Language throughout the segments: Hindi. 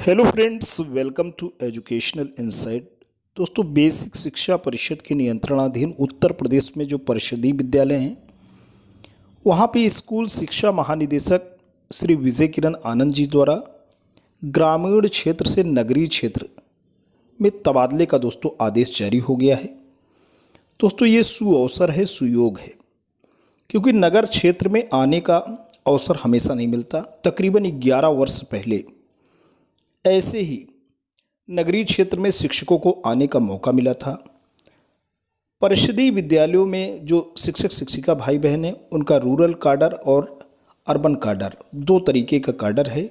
Hello friends, welcome to educational insight. दोस्तों, बेसिक शिक्षा परिषद के नियंत्रणाधीन उत्तर प्रदेश में जो परिषदीय विद्यालय हैं वहाँ पे स्कूल शिक्षा महानिदेशक श्री विजय किरण आनंद जी द्वारा ग्रामीण क्षेत्र से नगरीय क्षेत्र में तबादले का दोस्तों आदेश जारी हो गया है। दोस्तों, ये सुअवसर है, सुयोग है, क्योंकि नगर क्षेत्र में आने का अवसर हमेशा नहीं मिलता। तकरीबन 11 वर्ष पहले ऐसे ही नगरीय क्षेत्र में शिक्षकों को आने का मौका मिला था। परिषदीय विद्यालयों में जो शिक्षक शिक्षिका भाई बहन हैं उनका रूरल काडर और अर्बन काडर दो तरीके का काडर है,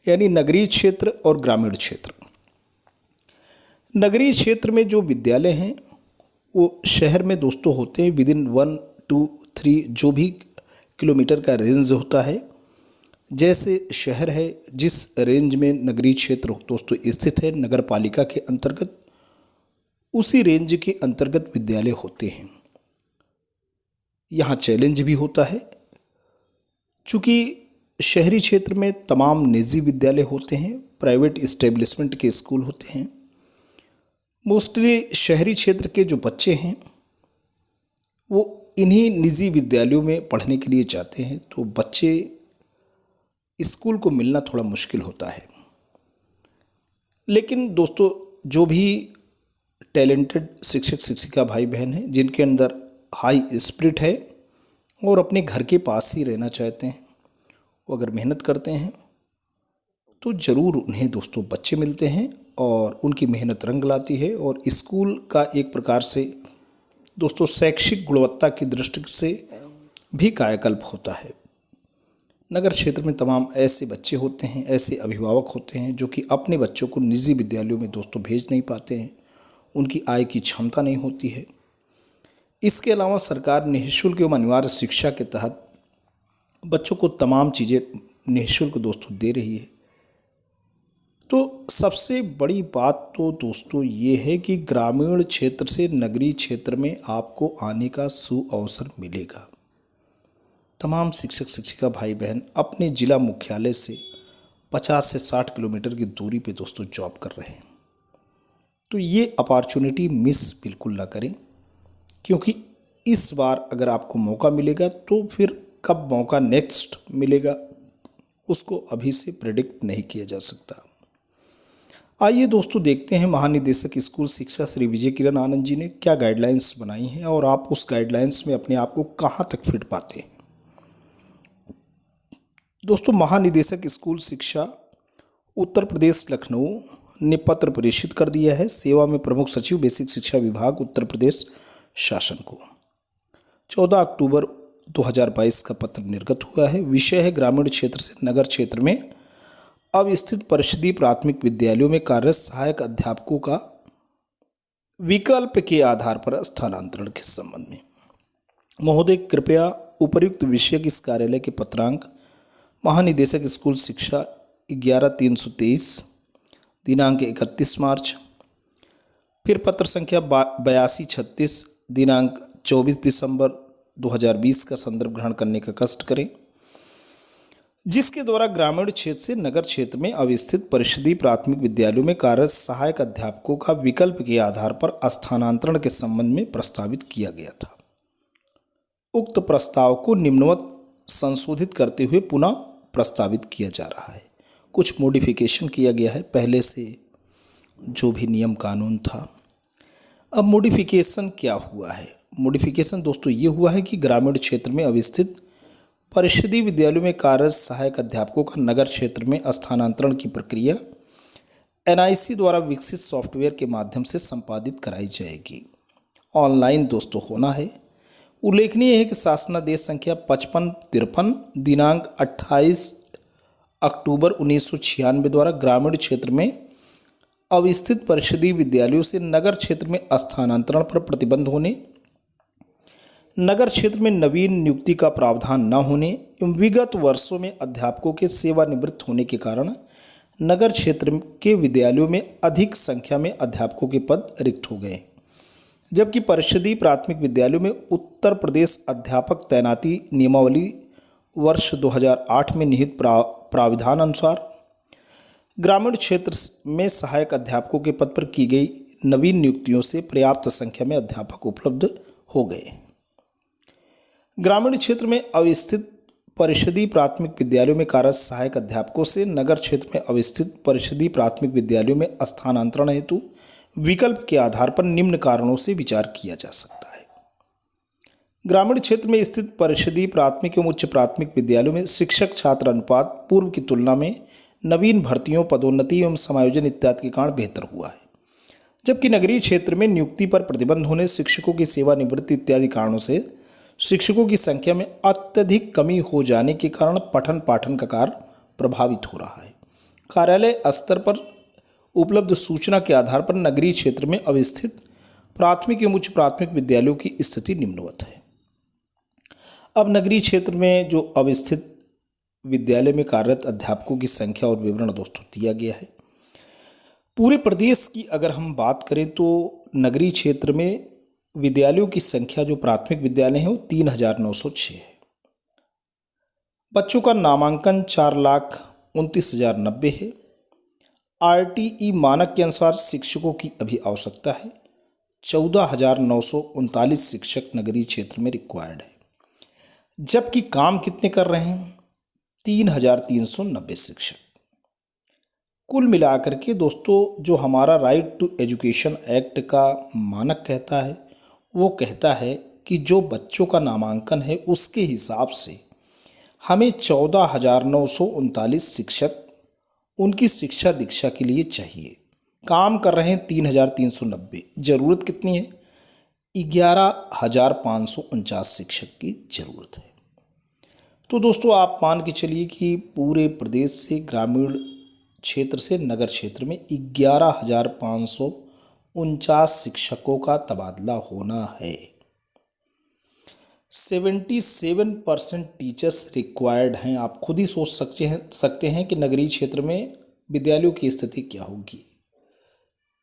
यानी नगरीय क्षेत्र और ग्रामीण क्षेत्र। नगरीय क्षेत्र में जो विद्यालय हैं वो शहर में दोस्तों होते हैं विदिन 1, 2, 3 जो भी किलोमीटर का रेंज होता है। जैसे शहर है, जिस रेंज में नगरीय क्षेत्र दोस्तों स्थित है नगर पालिका के अंतर्गत, उसी रेंज के अंतर्गत विद्यालय होते हैं। यहाँ चैलेंज भी होता है, चूँकि शहरी क्षेत्र में तमाम निजी विद्यालय होते हैं, प्राइवेट इस्टेब्लिशमेंट के स्कूल होते हैं। मोस्टली शहरी क्षेत्र के जो बच्चे हैं वो इन्हीं निजी विद्यालयों में पढ़ने के लिए जाते हैं, तो बच्चे स्कूल को मिलना थोड़ा मुश्किल होता है। लेकिन दोस्तों, जो भी टैलेंटेड शिक्षक शिक्षिका भाई बहन हैं जिनके अंदर हाई स्पिरिट है और अपने घर के पास ही रहना चाहते हैं, वो अगर मेहनत करते हैं तो ज़रूर उन्हें दोस्तों बच्चे मिलते हैं और उनकी मेहनत रंग लाती है। और स्कूल का एक प्रकार से दोस्तों शैक्षिक गुणवत्ता की दृष्टि से भी कायाकल्प होता है। नगर क्षेत्र में तमाम ऐसे बच्चे होते हैं, ऐसे अभिभावक होते हैं जो कि अपने बच्चों को निजी विद्यालयों में दोस्तों भेज नहीं पाते हैं, उनकी आय की क्षमता नहीं होती है। इसके अलावा सरकार निःशुल्क एवं अनिवार्य शिक्षा के तहत बच्चों को तमाम चीज़ें निःशुल्क दोस्तों दे रही है। तो सबसे बड़ी बात तो दोस्तों ये है कि ग्रामीण क्षेत्र से नगरीय क्षेत्र में आपको आने का सुअवसर मिलेगा। तमाम शिक्षक शिक्षिका भाई बहन अपने ज़िला मुख्यालय से 50 से 60 किलोमीटर की दूरी पे दोस्तों जॉब कर रहे हैं, तो ये अपॉर्चुनिटी मिस बिल्कुल ना करें, क्योंकि इस बार अगर आपको मौका मिलेगा तो फिर कब मौका नेक्स्ट मिलेगा उसको अभी से प्रेडिक्ट नहीं किया जा सकता। आइए दोस्तों देखते हैं महानिदेशक स्कूल शिक्षा श्री विजय किरण आनंद जी ने क्या गाइडलाइंस बनाई हैं और आप उस गाइडलाइंस में अपने आप को कहाँ तक फिट पाते हैं। दोस्तों, महानिदेशक स्कूल शिक्षा उत्तर प्रदेश लखनऊ ने पत्र प्रेषित कर दिया है सेवा में प्रमुख सचिव बेसिक शिक्षा विभाग उत्तर प्रदेश शासन को। 14 अक्टूबर 2022 का पत्र निर्गत हुआ है। विषय है ग्रामीण क्षेत्र से नगर क्षेत्र में अवस्थित परिषदीय प्राथमिक विद्यालयों में कार्यरत सहायक अध्यापकों का विकल्प के आधार पर स्थानांतरण के संबंध में। महोदय, कृपया उपर्युक्त विषय इस कार्यालय के पत्रांक महानिदेशक स्कूल शिक्षा 11/323 दिनांक 31 मार्च, फिर पत्र संख्या 8236 दिनांक 24 दिसंबर 2020 का संदर्भ ग्रहण करने का कष्ट करें, जिसके द्वारा ग्रामीण क्षेत्र से नगर क्षेत्र में अवस्थित परिषदीय प्राथमिक विद्यालयों में कार्यरत सहायक अध्यापकों का विकल्प के आधार पर स्थानांतरण के संबंध में प्रस्तावित किया गया था। उक्त प्रस्ताव को निम्नवत संशोधित करते हुए पुनः प्रस्तावित किया जा रहा है। कुछ मॉडिफिकेशन किया गया है पहले से जो भी नियम कानून था। अब मॉडिफिकेशन क्या हुआ है? मॉडिफिकेशन दोस्तों ये हुआ है कि ग्रामीण क्षेत्र में अवस्थित परिषदीय विद्यालयों में कार्यरत सहायक अध्यापकों का नगर क्षेत्र में स्थानांतरण की प्रक्रिया NIC द्वारा विकसित सॉफ्टवेयर के माध्यम से संपादित कराई जाएगी। ऑनलाइन दोस्तों होना है। उल्लेखनीय है कि शासनादेश संख्या 5553 दिनांक 28 अक्टूबर 1996 द्वारा ग्रामीण क्षेत्र में अवस्थित परिषदीय विद्यालयों से नगर क्षेत्र में स्थानांतरण पर प्रतिबंध होने, नगर क्षेत्र में नवीन नियुक्ति का प्रावधान न होने एवं विगत वर्षों में अध्यापकों के सेवानिवृत्त होने के कारण नगर क्षेत्र के विद्यालयों में अधिक संख्या में अध्यापकों के पद रिक्त हो गए, जबकि परिषदीय प्राथमिक विद्यालयों में उत्तर प्रदेश अध्यापक तैनाती नियमावली वर्ष 2008 में निहित प्राविधान अनुसार ग्रामीण क्षेत्र में सहायक अध्यापकों के पद पर की गई नवीन नियुक्तियों से पर्याप्त संख्या में अध्यापक उपलब्ध हो गए। ग्रामीण क्षेत्र में अवस्थित परिषदीय प्राथमिक विद्यालयों में कार्यरत सहायक अध्यापकों से नगर क्षेत्र में अवस्थित परिषदीय प्राथमिक विद्यालयों में स्थानांतरण हेतु विकल्प के आधार पर निम्न कारणों से विचार किया जा सकता है। ग्रामीण क्षेत्र में स्थित परिषदीय प्राथमिक एवं उच्च प्राथमिक विद्यालयों में शिक्षक छात्र अनुपात पूर्व की तुलना में नवीन भर्तियों, पदोन्नति एवं समायोजन इत्यादि के कारण बेहतर हुआ है, जबकि नगरीय क्षेत्र में नियुक्ति पर प्रतिबंध होने, शिक्षकों की सेवानिवृत्ति इत्यादि कारणों से शिक्षकों की संख्या में अत्यधिक कमी हो जाने के कारण पठन पाठन का कार्य प्रभावित हो रहा है। कार्यालय स्तर पर उपलब्ध सूचना के आधार पर नगरीय क्षेत्र में अवस्थित प्राथमिक एवं उच्च प्राथमिक विद्यालयों की स्थिति निम्नवत है। अब नगरीय क्षेत्र में जो अवस्थित विद्यालय में कार्यरत अध्यापकों की संख्या और विवरण दोस्तों दिया गया है। पूरे प्रदेश की अगर हम बात करें तो नगरीय क्षेत्र में विद्यालयों की संख्या जो प्राथमिक विद्यालय हैं वो 3,906 है। बच्चों का नामांकन 4,29,090 है। आरटीई मानक के अनुसार शिक्षकों की अभी आवश्यकता है। 14,939 शिक्षक नगरीय क्षेत्र में रिक्वायर्ड है, जबकि काम कितने कर रहे हैं? 3,390 शिक्षक। कुल मिलाकर के दोस्तों जो हमारा राइट टू एजुकेशन एक्ट का मानक कहता है वो कहता है कि जो बच्चों का नामांकन है उसके हिसाब से हमें 14,939 शिक्षक उनकी शिक्षा दीक्षा के लिए चाहिए। काम कर रहे हैं 3,390। ज़रूरत कितनी है? 11,549 शिक्षक की ज़रूरत है। तो दोस्तों आप मान के चलिए कि पूरे प्रदेश से ग्रामीण क्षेत्र से नगर क्षेत्र में 11,549 शिक्षकों का तबादला होना है। 77% टीचर्स रिक्वायर्ड हैं। आप खुद ही सोच सकते हैं कि नगरीय क्षेत्र में विद्यालयों की स्थिति क्या होगी।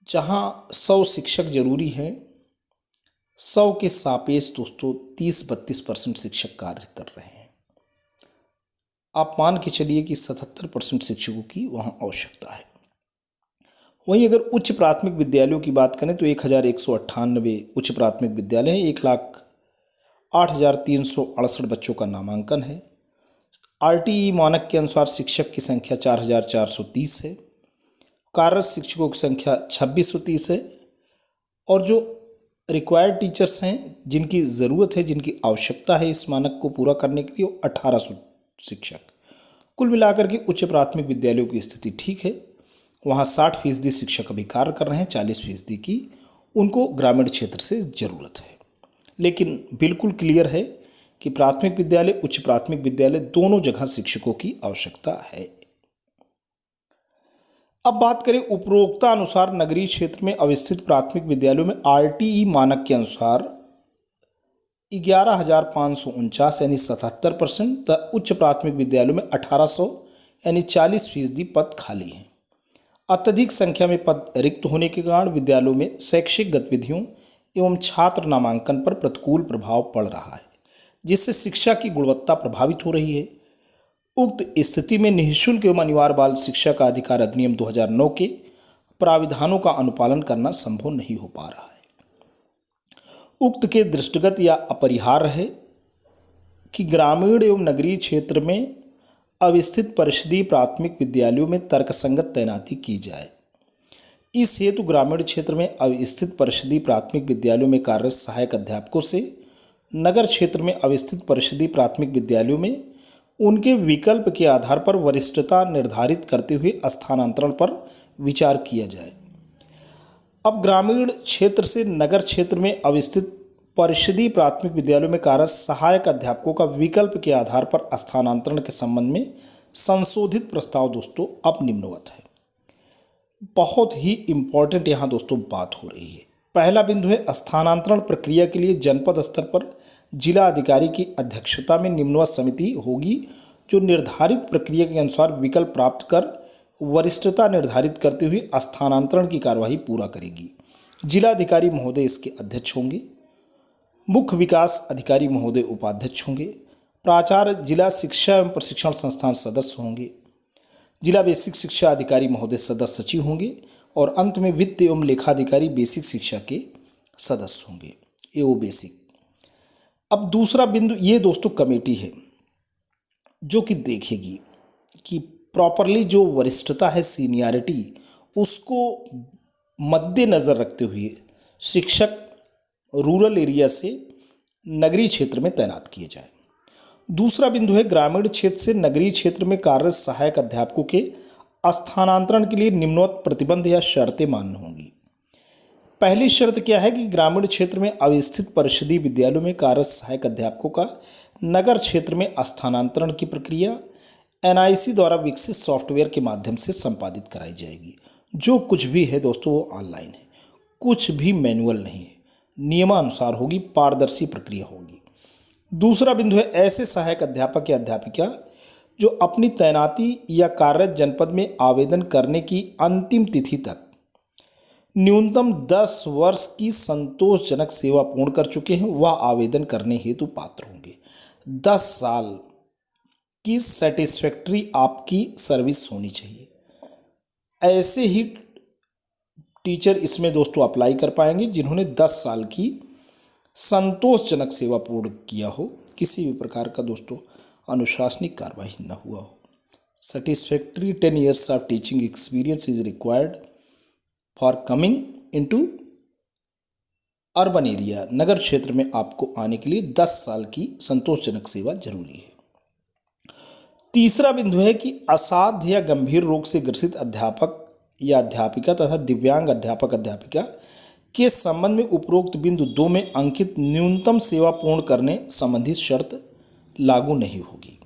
जहां 100 शिक्षक जरूरी हैं, 100 के सापेक्ष दोस्तों 30-32% शिक्षक कार्य कर रहे हैं। आप मान के चलिए कि 77% शिक्षकों की वहां आवश्यकता है। वहीं अगर उच्च प्राथमिक विद्यालयों की बात करें तो 1,198 उच्च प्राथमिक विद्यालय हैं। 1,08,368 बच्चों का नामांकन है। आरटीई मानक के अनुसार शिक्षक की संख्या 4,430 है। कार्यरत शिक्षकों की संख्या 2,630 है। और जो रिक्वायर्ड टीचर्स हैं, जिनकी ज़रूरत है, जिनकी आवश्यकता है इस मानक को पूरा करने के लिए, 1,800 शिक्षक। कुल मिलाकर के उच्च प्राथमिक विद्यालयों की स्थिति ठीक है। वहाँ 60% शिक्षक अभी कार्य कर रहे हैं, 40% की उनको ग्रामीण क्षेत्र से ज़रूरत है। लेकिन बिल्कुल क्लियर है कि प्राथमिक विद्यालय, उच्च प्राथमिक विद्यालय दोनों जगह शिक्षकों की आवश्यकता है। अब बात करें उपरोक्त अनुसार नगरीय क्षेत्र में अवस्थित प्राथमिक विद्यालयों में आरटीई मानक के अनुसार 11,549 यानी 77% तथा उच्च प्राथमिक विद्यालयों में 1,800 यानी 40% पद खाली हैं। अत्यधिक संख्या में पद रिक्त होने के कारण विद्यालयों में शैक्षिक गतिविधियों एवं छात्र नामांकन पर प्रतिकूल प्रभाव पड़ रहा है, जिससे शिक्षा की गुणवत्ता प्रभावित हो रही है। उक्त स्थिति में निःशुल्क एवं अनिवार्य बाल शिक्षा का अधिकार अधिनियम 2009 के प्राविधानों का अनुपालन करना संभव नहीं हो पा रहा है। उक्त के दृष्टिगत या अपरिहार्य है कि ग्रामीण एवं नगरीय क्षेत्र में अवस्थित परिषदीय प्राथमिक विद्यालयों में तर्कसंगत तैनाती की जाए। इस हेतु ग्रामीण क्षेत्र में अवस्थित परिषदीय प्राथमिक विद्यालयों में कार्यरत सहायक अध्यापकों से नगर क्षेत्र में अवस्थित परिषदीय प्राथमिक विद्यालयों में उनके विकल्प के आधार पर वरिष्ठता निर्धारित करते हुए स्थानांतरण पर विचार किया जाए। अब ग्रामीण क्षेत्र से नगर क्षेत्र में अवस्थित परिषदीय प्राथमिक विद्यालयों में कार्यरत सहायक अध्यापकों का विकल्प के आधार पर स्थानांतरण के संबंध में संशोधित प्रस्ताव दोस्तों अब निम्नवत है। बहुत ही इम्पोर्टेंट यहाँ दोस्तों बात हो रही है। पहला बिंदु है स्थानांतरण प्रक्रिया के लिए जनपद स्तर पर जिला अधिकारी की अध्यक्षता में निम्नवत समिति होगी, जो निर्धारित प्रक्रिया के अनुसार विकल्प प्राप्त कर वरिष्ठता निर्धारित करते हुए स्थानांतरण की कार्यवाही पूरा करेगी। जिलाधिकारी महोदय इसके अध्यक्ष होंगे। मुख्य विकास अधिकारी महोदय उपाध्यक्ष होंगे। प्राचार्य जिला शिक्षा एवं प्रशिक्षण संस्थान सदस्य होंगे। जिला बेसिक शिक्षा अधिकारी महोदय सदस्य सचिव होंगे और अंत में वित्त एवं लेखाधिकारी बेसिक शिक्षा के सदस्य होंगे, एओ बेसिक। अब दूसरा बिंदु ये दोस्तों कमेटी है जो कि देखेगी कि प्रॉपरली जो वरिष्ठता है, सीनियरिटी, उसको मद्देनज़र रखते हुए शिक्षक रूरल एरिया से नगरीय क्षेत्र में तैनात किए जाए। दूसरा बिंदु है ग्रामीण क्षेत्र से नगरीय क्षेत्र में कार्यरत सहायक अध्यापकों के स्थानांतरण के लिए निम्नवत प्रतिबंध या शर्तें मान्य होंगी। पहली शर्त क्या है कि ग्रामीण क्षेत्र में अवस्थित परिषदीय विद्यालयों में कार्यरत सहायक अध्यापकों का नगर क्षेत्र में स्थानांतरण की प्रक्रिया एनआईसी द्वारा विकसित सॉफ्टवेयर के माध्यम से संपादित कराई जाएगी। जो कुछ भी है दोस्तों वो ऑनलाइन है, कुछ भी मैनुअल नहीं है, नियमानुसार होगी, पारदर्शी प्रक्रिया होगी। दूसरा बिंदु है ऐसे सहायक अध्यापक या अध्यापिका जो अपनी तैनाती या कार्यरत जनपद में आवेदन करने की अंतिम तिथि तक न्यूनतम 10 वर्ष की संतोषजनक सेवा पूर्ण कर चुके हैं, वह आवेदन करने हेतु पात्र होंगे। 10 साल की सेटिस्फैक्ट्री आपकी सर्विस होनी चाहिए। ऐसे ही टीचर इसमें दोस्तों अप्लाई कर पाएंगे जिन्होंने 10 साल की संतोषजनक सेवा पूर्ण किया हो, किसी भी प्रकार का दोस्तों अनुशासनिक कार्रवाई न हुआ हो। Satisfactory 10 years of teaching experience is required for coming into urban area. नगर क्षेत्र में आपको आने के लिए 10 साल की संतोषजनक सेवा जरूरी है। तीसरा बिंदु है कि असाध्य या गंभीर रोग से ग्रसित अध्यापक या अध्यापिका तथा दिव्यांग अध्यापक अध्यापिका के संबंध में उपरोक्त बिंदु 2 में अंकित न्यूनतम सेवा पूर्ण करने संबंधित शर्त लागू नहीं होगी।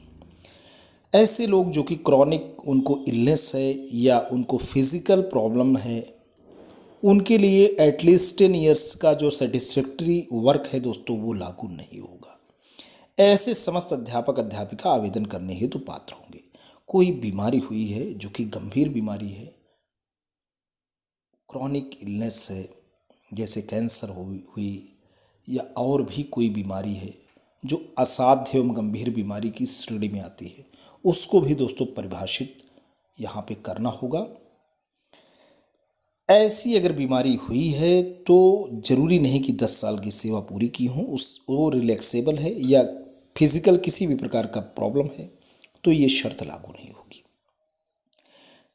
ऐसे लोग जो कि क्रॉनिक उनको इलनेस है या उनको फिजिकल प्रॉब्लम है, उनके लिए एटलीस्ट 10 years का जो सेटिस्फैक्ट्री वर्क है दोस्तों वो लागू नहीं होगा। ऐसे समस्त अध्यापक अध्यापिका आवेदन करने हेतु पात्र होंगे। कोई बीमारी हुई है जो कि गंभीर बीमारी है, क्रॉनिक इलनेस है, जैसे कैंसर हुई या और भी कोई बीमारी है जो असाध्य एवं गंभीर बीमारी की श्रेणी में आती है, उसको भी दोस्तों परिभाषित यहाँ पे करना होगा। ऐसी अगर बीमारी हुई है तो जरूरी नहीं कि 10 साल की सेवा पूरी की हो, वो रिलैक्सेबल है या फिजिकल किसी भी प्रकार का प्रॉब्लम है तो ये शर्त लागू नहीं होगी।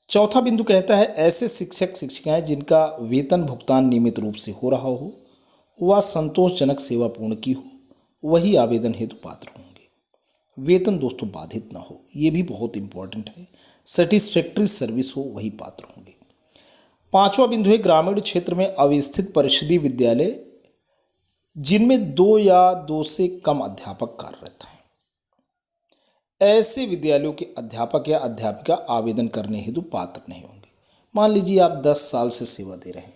चौथा बिंदु कहता है ऐसे शिक्षक शिक्षिकाएं जिनका वेतन भुगतान नियमित रूप से हो रहा हो, वह संतोषजनक सेवा पूर्ण की हो, वही आवेदन हेतु पात्र होंगे। वेतन दोस्तों बाधित ना हो, ये भी बहुत इंपॉर्टेंट है। सेटिस्फैक्ट्री सर्विस हो, वही पात्र होंगे। पांचवा बिंदु है ग्रामीण क्षेत्र में अवस्थित परिषदीय विद्यालय जिनमें 2 या 2 से कम अध्यापक कार्यरत हैं। ऐसे विद्यालयों के अध्यापक या अध्यापिका आवेदन करने हेतु पात्र नहीं होंगे। मान लीजिए आप 10 साल से सेवा दे रहे हैं,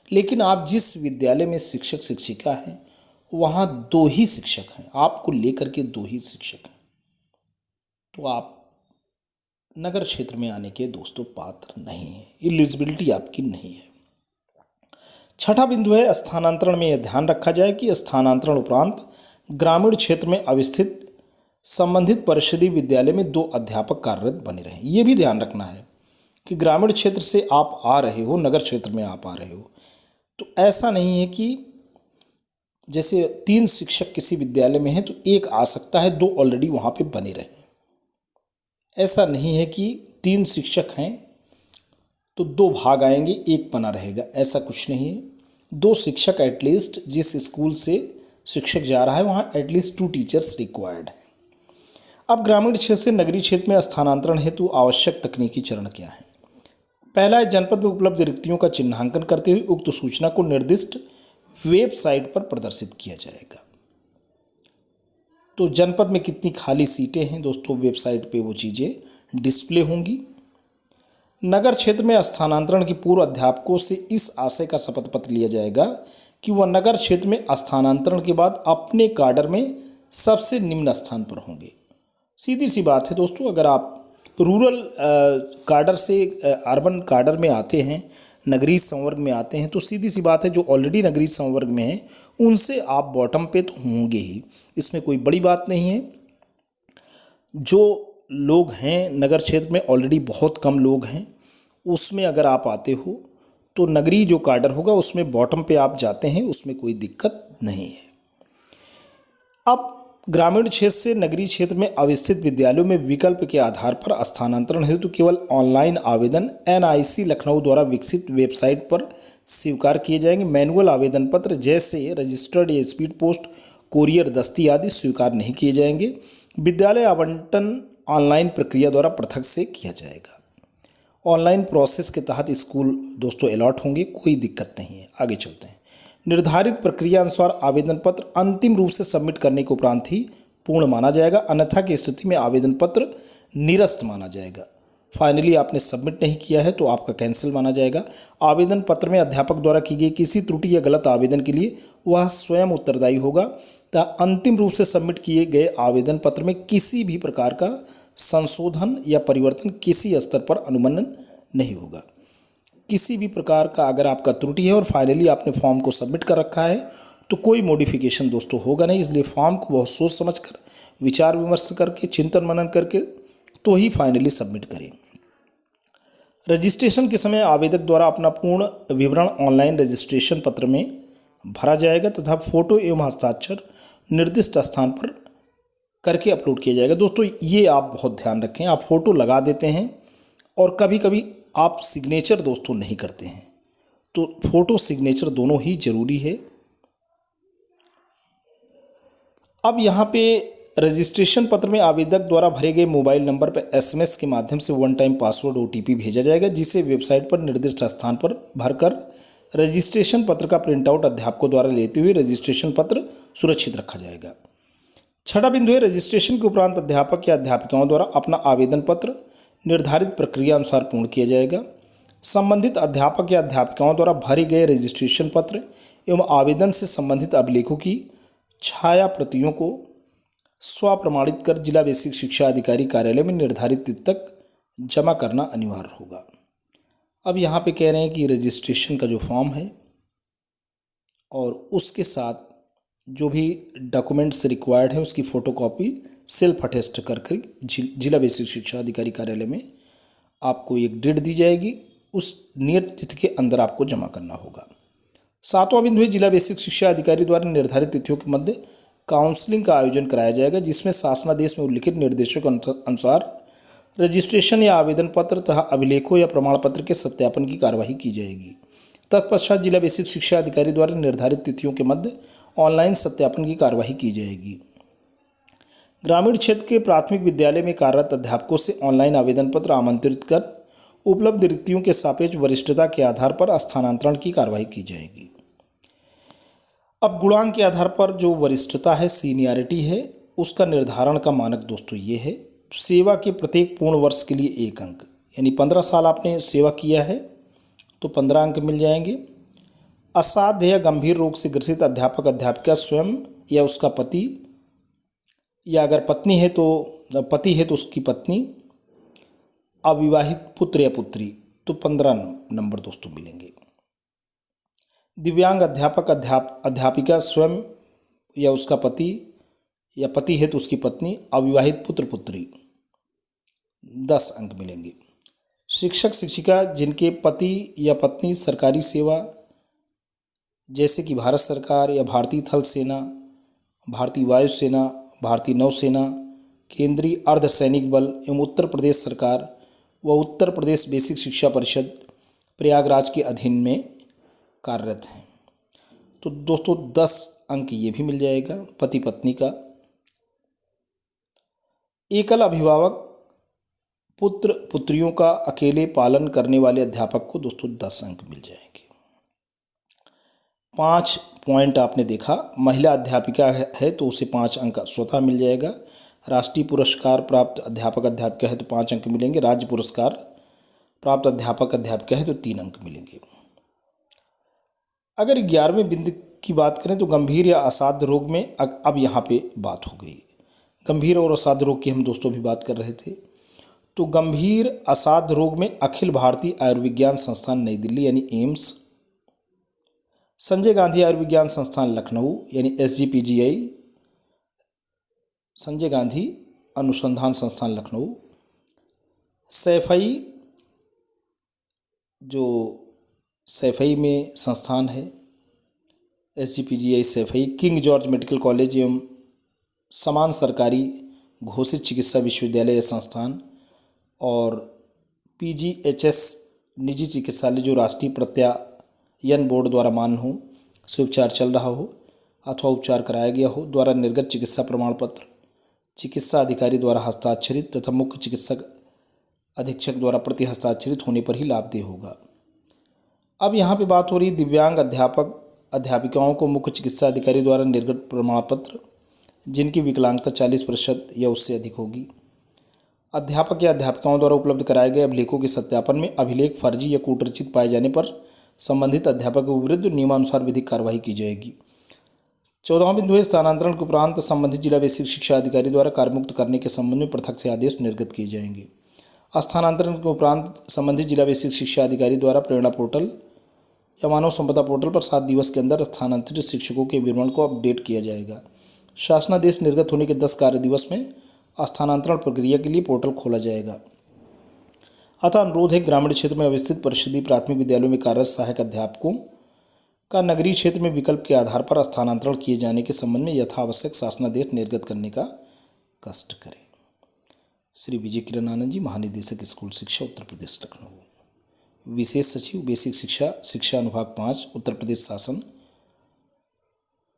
लेकिन आप जिस विद्यालय में शिक्षक शिक्षिका हैं वहाँ 2 ही शिक्षक हैं, आपको लेकर के 2 ही शिक्षक हैं, तो आप नगर क्षेत्र में आने के दोस्तों पात्र नहीं हैं, एलिजिबिलिटी आपकी नहीं है। छठा बिंदु है स्थानांतरण में यह ध्यान रखा जाए कि स्थानांतरण उपरांत ग्रामीण क्षेत्र में अवस्थित संबंधित परिषदीय विद्यालय में 2 अध्यापक कार्यरत बने रहें। ये भी ध्यान रखना है कि ग्रामीण क्षेत्र से आप आ रहे हो, नगर क्षेत्र में आप आ रहे हो, तो ऐसा नहीं है कि जैसे 3 शिक्षक किसी विद्यालय में हैं तो 1 आ सकता है, 2 ऑलरेडी वहाँ पे बने रहे। ऐसा नहीं है कि 3 शिक्षक हैं तो 2 भाग आएंगे, 1 बना रहेगा, ऐसा कुछ नहीं है। 2 शिक्षक एटलीस्ट, जिस स्कूल से शिक्षक जा रहा है वहाँ एटलीस्ट 2 टीचर्स रिक्वायर्ड हैं। अब ग्रामीण क्षेत्र से नगरीय क्षेत्र में स्थानांतरण हेतु आवश्यक तकनीकी चरण क्या है? पहला है जनपद में उपलब्ध रिक्तियों का चिन्हांकन करते हुए उक्त सूचना को निर्दिष्ट वेबसाइट पर प्रदर्शित किया जाएगा। तो जनपद में कितनी खाली सीटें हैं दोस्तों, वेबसाइट पे वो चीज़ें डिस्प्ले होंगी। नगर क्षेत्र में स्थानांतरण की पूर्व अध्यापकों से इस आशय का शपथ पत्र लिया जाएगा कि वह नगर क्षेत्र में स्थानांतरण के बाद अपने काडर में सबसे निम्न स्थान पर होंगे। सीधी सी बात है दोस्तों, अगर आप रूरल काडर से अर्बन काडर में आते हैं, नगरीय संवर्ग में आते हैं, तो सीधी सी बात है जो ऑलरेडी नगरीय संवर्ग में हैं उनसे आप बॉटम पे तो होंगे ही, इसमें कोई बड़ी बात नहीं है। जो लोग हैं नगर क्षेत्र में, ऑलरेडी बहुत कम लोग हैं, उसमें अगर आप आते हो तो नगरीय जो काडर होगा उसमें बॉटम पे आप जाते हैं, उसमें कोई दिक्कत नहीं है। अब ग्रामीण क्षेत्र से नगरीय क्षेत्र में अवस्थित विद्यालयों में विकल्प के आधार पर स्थानांतरण हेतु केवल ऑनलाइन आवेदन एनआईसी लखनऊ द्वारा विकसित वेबसाइट पर स्वीकार किए जाएंगे। मैनुअल आवेदन पत्र जैसे रजिस्टर्ड या स्पीड पोस्ट, कोरियर, दस्ती आदि स्वीकार नहीं किए जाएंगे। विद्यालय आवंटन ऑनलाइन प्रक्रिया द्वारा पृथक से किया जाएगा। ऑनलाइन प्रोसेस के तहत स्कूल दोस्तों अलॉट होंगे, कोई दिक्कत नहीं है। आगे चलते हैं। निर्धारित प्रक्रिया अनुसार आवेदन पत्र अंतिम रूप से सबमिट करने के उपरांत ही पूर्ण माना जाएगा, अन्यथा की स्थिति में आवेदन पत्र निरस्त माना जाएगा। फाइनली आपने सबमिट नहीं किया है तो आपका कैंसिल माना जाएगा। आवेदन पत्र में अध्यापक द्वारा की गई किसी त्रुटि या गलत आवेदन के लिए वह स्वयं उत्तरदायी होगा तथा अंतिम रूप से सबमिट किए गए आवेदन पत्र में किसी भी प्रकार का संशोधन या परिवर्तन किसी स्तर पर अनुमोदन नहीं होगा। किसी भी प्रकार का अगर आपका त्रुटि है और फाइनली आपने फॉर्म को सबमिट कर रखा है तो कोई मॉडिफिकेशन दोस्तों होगा नहीं। इसलिए फॉर्म को बहुत सोच समझ कर, विचार विमर्श करके, चिंतन मनन करके तो ही फाइनली सबमिट करें। रजिस्ट्रेशन के समय आवेदक द्वारा अपना पूर्ण विवरण ऑनलाइन रजिस्ट्रेशन पत्र में भरा जाएगा तथा फोटो एवं हस्ताक्षर निर्दिष्ट स्थान पर करके अपलोड किया जाएगा। दोस्तों ये आप बहुत ध्यान रखें, आप फोटो लगा देते हैं और कभी कभी आप सिग्नेचर दोस्तों नहीं करते हैं, तो फोटो सिग्नेचर दोनों ही जरूरी है। अब यहाँ पे रजिस्ट्रेशन पत्र में आवेदक द्वारा भरे गए मोबाइल नंबर पर एसएमएस के माध्यम से वन टाइम पासवर्ड ओटीपी भेजा जाएगा, जिसे वेबसाइट पर निर्दिष्ट स्थान पर भरकर रजिस्ट्रेशन पत्र का प्रिंटआउट अध्यापकों द्वारा लेते हुए रजिस्ट्रेशन पत्र सुरक्षित रखा जाएगा। छठा बिंदु है, रजिस्ट्रेशन के उपरांत अध्यापक या अध्यापिकाओं द्वारा अपना आवेदन पत्र निर्धारित प्रक्रिया अनुसार पूर्ण किया जाएगा। संबंधित अध्यापक या अध्यापिकाओं द्वारा भरे गए रजिस्ट्रेशन पत्र एवं आवेदन से संबंधित अभिलेखों की छाया प्रतियों को स्वप्रमाणित कर जिला बेसिक शिक्षा अधिकारी कार्यालय में निर्धारित तिथि तक जमा करना अनिवार्य होगा। अब यहाँ पे कह रहे हैं कि रजिस्ट्रेशन का जो फॉर्म है और उसके साथ जो भी डॉक्यूमेंट्स रिक्वायर्ड है उसकी फ़ोटोकॉपी सेल्फ अटेस्ट करके जिला बेसिक शिक्षा अधिकारी कार्यालय में आपको एक डेट दी जाएगी, उस नियत तिथि के अंदर आपको जमा करना होगा। सातवां बिंदु है, जिला बेसिक शिक्षा अधिकारी द्वारा निर्धारित तिथियों के मध्य काउंसलिंग का आयोजन कराया जाएगा, जिसमें शासनादेश में उल्लिखित निर्देशों के अनुसार रजिस्ट्रेशन या आवेदन पत्र तथा अभिलेखों या प्रमाण पत्र के सत्यापन की कार्यवाही की जाएगी। तत्पश्चात जिला बेसिक शिक्षा अधिकारी द्वारा निर्धारित तिथियों के मध्य ऑनलाइन सत्यापन की कार्यवाही की जाएगी। ग्रामीण क्षेत्र के प्राथमिक विद्यालय में कार्यरत अध्यापकों से ऑनलाइन आवेदन पत्र आमंत्रित कर उपलब्ध रिक्तियों के सापेक्ष वरिष्ठता के आधार पर स्थानांतरण की कार्यवाही की जाएगी। अब गुणांक के आधार पर जो वरिष्ठता है, सीनियरिटी है, उसका निर्धारण का मानक दोस्तों ये है, सेवा के प्रत्येक पूर्ण वर्ष के लिए 1 अंक, यानी 15 साल आपने सेवा किया है तो 15 अंक मिल जाएंगे। असाध्य या गंभीर रोग से ग्रसित अध्यापक अध्यापिका स्वयं या उसका पति, या अगर पत्नी है तो पति है तो उसकी पत्नी, अविवाहित पुत्र या पुत्री तो 15 नंबर दोस्तों मिलेंगे। दिव्यांग अध्यापक अध्यापिका स्वयं या उसका पति, या पति है तो उसकी पत्नी, अविवाहित पुत्र पुत्री 10 अंक मिलेंगे। शिक्षक शिक्षिका जिनके पति या पत्नी सरकारी सेवा जैसे कि भारत सरकार या भारतीय थल सेना, भारतीय वायुसेना, भारतीय नौसेना, केंद्रीय अर्धसैनिक बल एवं उत्तर प्रदेश सरकार व उत्तर प्रदेश बेसिक शिक्षा परिषद प्रयागराज के अधीन में कार्यरत हैं तो दोस्तों 10 अंक ये भी मिल जाएगा पति पत्नी का। एकल अभिभावक पुत्र पुत्रियों का अकेले पालन करने वाले अध्यापक को दोस्तों 10 अंक मिल जाएंगे। 5 पॉइंट आपने देखा, महिला अध्यापिका है तो उसे 5 अंक स्वतः मिल जाएगा। राष्ट्रीय पुरस्कार प्राप्त अध्यापक अध्यापिका है तो 5 अंक मिलेंगे। राज्य पुरस्कार प्राप्त अध्यापक अध्यापिका है तो 3 अंक मिलेंगे। अगर 11वें बिंदु की बात करें तो गंभीर या असाध्य रोग में अब यहाँ पे बात हो गई। गंभीर और असाध्य रोग की हम दोस्तों भी बात कर रहे थे, तो गंभीर असाध्य रोग में अखिल भारतीय आयुर्विज्ञान संस्थान नई दिल्ली यानी एम्स, संजय गांधी आयुर्विज्ञान संस्थान लखनऊ यानी SGPGI, संजय गांधी अनुसंधान संस्थान लखनऊ, सैफई जो सैफई में संस्थान है, SGPGI Saifai, king George medical college एवं समान सरकारी घोषित चिकित्सा विश्वविद्यालय संस्थान और PGHS निजी चिकित्सालय जो राष्ट्रीय प्रत्यायन बोर्ड द्वारा मान्य हो, से उपचार चल रहा हो अथवा उपचार कराया गया हो, द्वारा निर्गत चिकित्सा प्रमाण पत्र चिकित्सा अधिकारी द्वारा हस्ताक्षरित तथा मुख्य चिकित्सक अधीक्षक द्वारा प्रति हस्ताक्षरित होने पर ही लाभदेय होगा। अब यहाँ पे बात हो रही दिव्यांग अध्यापक अध्यापिकाओं को मुख्य चिकित्सा अधिकारी द्वारा निर्गत प्रमाण पत्र जिनकी विकलांगता 40% या उससे अधिक होगी, अध्यापक या अध्यापिकाओं द्वारा उपलब्ध कराए गए अभिलेखों के सत्यापन में अभिलेख फर्जी या कूटरचित पाए जाने पर संबंधित अध्यापक के विरुद्ध नियमानुसार विधिक कार्रवाई की जाएगी। 14वां बिंदु है स्थानांतरण के उपरांत संबंधित जिला बेसिक शिक्षा अधिकारी द्वारा कार्यमुक्त करने के संबंध में पृथक से आदेश निर्गत किए जाएंगे। स्थानांतरण के उपरांत संबंधित जिला बेसिक शिक्षा अधिकारी द्वारा प्रेरणा पोर्टल या मानव संपदा पोर्टल पर 7 दिवस के अंदर स्थानांतरित शिक्षकों के विवरण को अपडेट किया जाएगा। शासनादेश निर्गत होने के 10 कार्य दिवस में स्थानांतरण प्रक्रिया के लिए पोर्टल खोला जाएगा। अतः अनुरोध है ग्रामीण क्षेत्र में अवस्थित परिषदीय प्राथमिक विद्यालयों में कार्यरत सहायक अध्यापकों का नगरीय क्षेत्र में विकल्प के आधार पर स्थानांतरण किए जाने के संबंध में यथावश्यक शासनादेश निर्गत करने का कष्ट करें। श्री विजय किरण आनंद जी, महानिदेशक स्कूल शिक्षा उत्तर प्रदेश लखनऊ। विशेष सचिव बेसिक शिक्षा शिक्षा अनुभाग 5 उत्तर प्रदेश शासन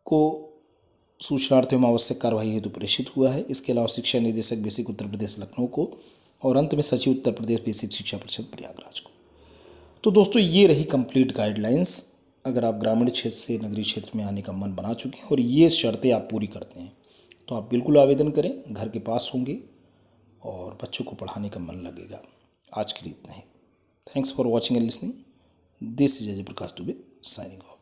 को सूचनार्थ एवं आवश्यक कार्रवाई हेतु प्रेषित हुआ है। इसके अलावा शिक्षा निदेशक बेसिक उत्तर प्रदेश लखनऊ को और अंत में सचिव उत्तर प्रदेश बेसिक शिक्षा परिषद प्रयागराज को। तो दोस्तों ये रही कंप्लीट गाइडलाइंस। अगर आप ग्रामीण क्षेत्र से नगरीय क्षेत्र में आने का मन बना चुके हैं और ये शर्तें आप पूरी करते हैं तो आप बिल्कुल आवेदन करें, घर के पास होंगे और बच्चों को पढ़ाने का मन लगेगा। आज के लिए इतना ही। Thanks for watching and listening. This is Ajay Prakash Dubey signing of.